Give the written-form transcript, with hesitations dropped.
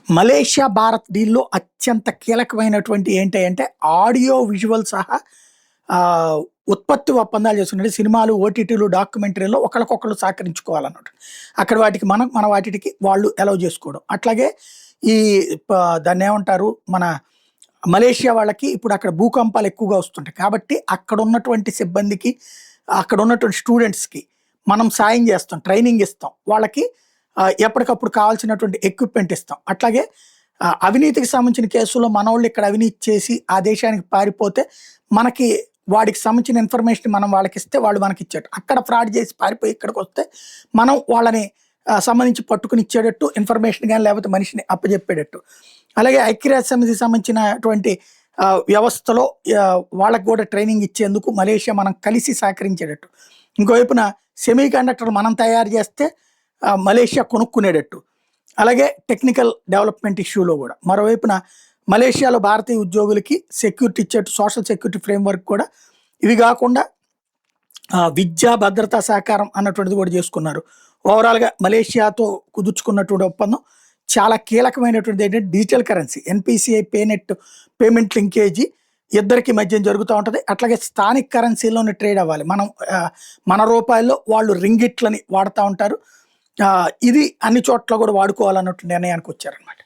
Malaysia, Bharat డీల్‌లో అత్యంత కీలకమైనటువంటి ఏంటి అంటే ఆడియో, విజువల్ సహా ఉత్పత్తి ఒప్పందాలు చేసుకున్నట్టు సినిమాలు, ఓటీటీలు, డాక్యుమెంటరీలో ఒకళ్ళకొకళ్ళు సహకరించుకోవాలన్నట్టు. అక్కడ వాటికి మనం, మన వాటికి వాళ్ళు అలౌ చేసుకోవడం. అట్లాగే ఈ ప దాన్నేమంటారు మన మలేషియా వాళ్ళకి ఇప్పుడు అక్కడ భూకంపాలు ఎక్కువగా వస్తుంటాయి. కాబట్టి అక్కడున్నటువంటి సిబ్బందికి, అక్కడున్నటువంటి స్టూడెంట్స్‌కి మనం సాయం చేస్తాం. ట్రైనింగ్ ఇస్తాం. వాళ్ళకి ఎప్పటికప్పుడు కావాల్సినటువంటి ఎక్విప్‌మెంట్ ఇస్తాం. అట్లాగే అవినీతికి సంబంధించిన కేసుల్లో మనోళ్ళు ఇక్కడ అవినీతి చేసి ఆ దేశానికి పారిపోతే మనకి వాడికి సంబంధించిన ఇన్ఫర్మేషన్ మనం వాళ్ళకిస్తే వాళ్ళు మనకిచ్చేటట్టు. అక్కడ ఫ్రాడ్ చేసి పారిపోయి ఇక్కడికొస్తే మనం వాళ్ళని సంబంధించి పట్టుకొని ఇచ్చేటట్టు ఇన్ఫర్మేషన్ గాని లేకపోతే మనిషిని అప్పజెప్పేటట్టు. అలాగే ఐక్యరాజ్య సమితికి సంబంధించినటువంటి వ్యవస్థలో వాళ్ళకి కూడా ట్రైనింగ్ ఇచ్చేందుకు మలేషియా మనం కలిసి సహకరించేటట్టు. ఇంకోవైపున సెమీ కండక్టర్ మనం తయారు చేస్తే మలేషియా కొనుక్కునేటట్టు. అలాగే టెక్నికల్ డెవలప్మెంట్ ఇష్యూలో కూడా. మరోవైపున మలేషియాలో భారతీయ ఉద్యోగులకి సెక్యూరిటీ ఇచ్చేట్టు సోషల్ సెక్యూరిటీ ఫ్రేమ్‌వర్క్ కూడా. ఇవి కాకుండా విద్యా భద్రతా సహకారం అన్నటువంటిది కూడా చేసుకున్నారు. ఓవరాల్‌గా మలేషియాతో కుదుర్చుకున్నటువంటి ఒప్పందం చాలా కీలకమైనటువంటిది ఏంటంటే digital currency NPCI payment linkage ఇద్దరికి మధ్య జరుగుతూ ఉంటది. అట్లాగే స్థానిక కరెన్సీలోనే ట్రేడ్ అవ్వాలి. మనం మన రూపాయల్లో వాళ్ళు రింగిట్లని వాడుతా ఉంటారు. ఇది అన్ని చోట్ల కూడా వాడుకోవాలన్నటువంటి నిర్ణయానికి వచ్చారనమాట.